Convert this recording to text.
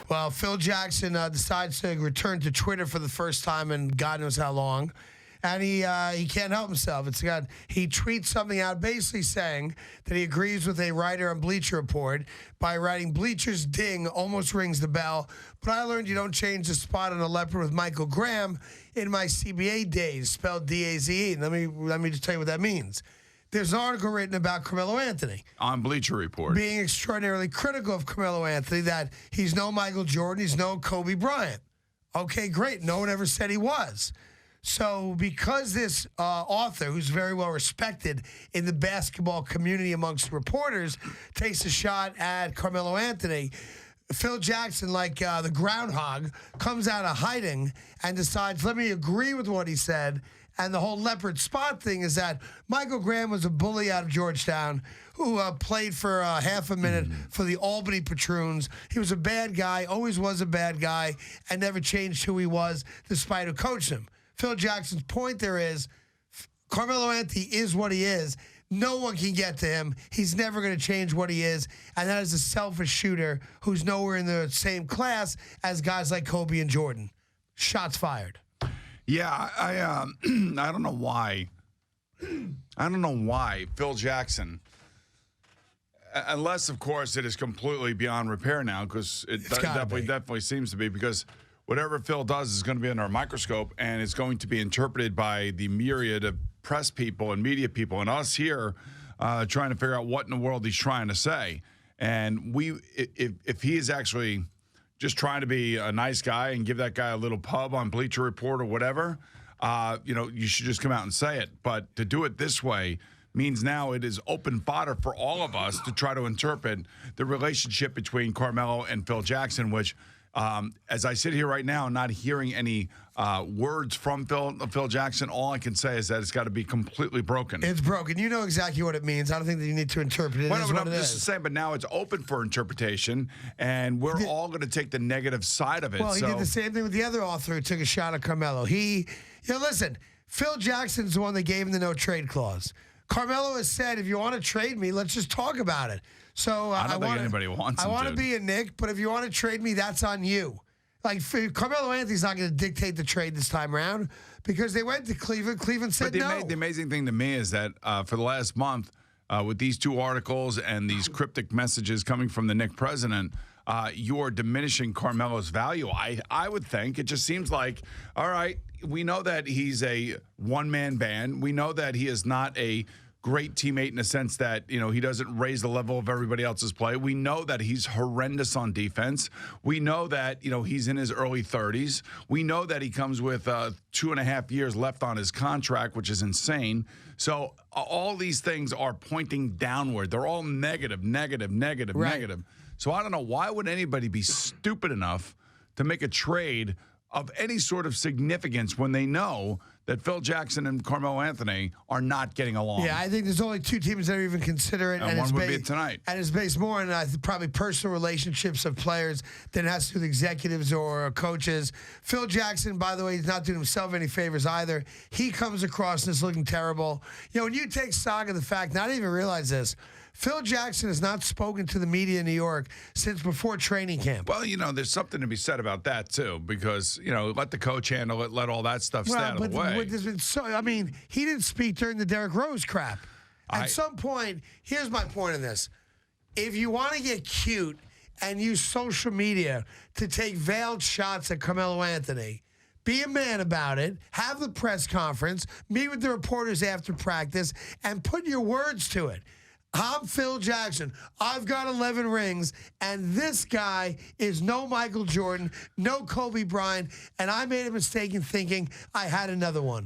Well, Phil Jackson decides to return to Twitter for the first time in God knows how long. And he can't help himself. He tweets something out basically saying that he agrees with a writer on Bleacher Report by writing Bleacher's ding almost rings the bell, but I learned you don't change the spot on a leopard with Michael Graham in my CBA days, spelled D-A-Z-E. Let me just tell you what that means. There's an article written about Carmelo Anthony. On Bleacher Report. Being extraordinarily critical of Carmelo Anthony, that he's no Michael Jordan, he's no Kobe Bryant. Okay, great. No one ever said he was. So because this author, who's very well respected in the basketball community amongst reporters, takes a shot at Carmelo Anthony, Phil Jackson, like the groundhog, comes out of hiding and decides, let me agree with what he said. And the whole leopard spot thing is that Michael Graham was a bully out of Georgetown who played for half a minute for the Albany Patroons. He was a bad guy, always was a bad guy, and never changed who he was despite who coached him. Phil Jackson's point there is Carmelo Anthony is what he is. No one can get to him. He's never going to change what he is. And that is a selfish shooter who's nowhere in the same class as guys like Kobe and Jordan. Shots fired. Yeah, I don't know why. I don't know why Phil Jackson, unless, of course, it is completely beyond repair now, because it definitely seems to be, because whatever Phil does is going to be under a microscope, and it's going to be interpreted by the myriad of press people and media people and us here trying to figure out what in the world he's trying to say. And if he is actually just trying to be a nice guy and give that guy a little pub on Bleacher Report or whatever, you should just come out and say it. But to do it this way means now it is open fodder for all of us to try to interpret the relationship between Carmelo and Phil Jackson, which, as I sit here right now, not hearing any words from Phil Jackson, all I can say is that it's got to be completely broken. It's broken. You know exactly what it means. I don't think that you need to interpret it. I'm just saying, but now it's open for interpretation, and we're all going to take the negative side of it. Well, he did the same thing with the other author who took a shot at Carmelo. Listen, Phil Jackson's the one that gave him the no-trade clause. Carmelo has said, if you want to trade me, let's just talk about it. So I don't think anybody wants him I want to be a Knick, but if you want to trade me, that's on you. Like, Carmelo Anthony's not going to dictate the trade this time around because they went to Cleveland. Cleveland said no. The amazing thing to me is that for the last month, with these two articles and these cryptic messages coming from the Knicks president, you're diminishing Carmelo's value. I would think. It just seems like, all right, we know that he's a one-man band. We know that he is not a great teammate in the sense that, he doesn't raise the level of everybody else's play. We know that he's horrendous on defense. We know that, he's in his early 30s. We know that he comes with 2.5 years left on his contract, which is insane. So all these things are pointing downward. They're all negative. Right. So I don't know, why would anybody be stupid enough to make a trade of any sort of significance when they know that Phil Jackson and Carmelo Anthony are not getting along? Yeah, I think there's only two teams that are even consider it. And one would be tonight. And it's based more on probably personal relationships of players than it has to do with executives or coaches. Phil Jackson, by the way, he's not doing himself any favors either. He comes across as looking terrible. When you take stock of the fact, not even realize this, Phil Jackson has not spoken to the media in New York since before training camp. Well, there's something to be said about that, too, because, let the coach handle it, let all that stuff stay out of the way. He didn't speak during the Derrick Rose crap. At some point, here's my point on this. If you want to get cute and use social media to take veiled shots at Carmelo Anthony, be a man about it, have the press conference, meet with the reporters after practice, and put your words to it. I'm Phil Jackson. I've got 11 rings, and this guy is no Michael Jordan, no Kobe Bryant, and I made a mistake in thinking I had another one.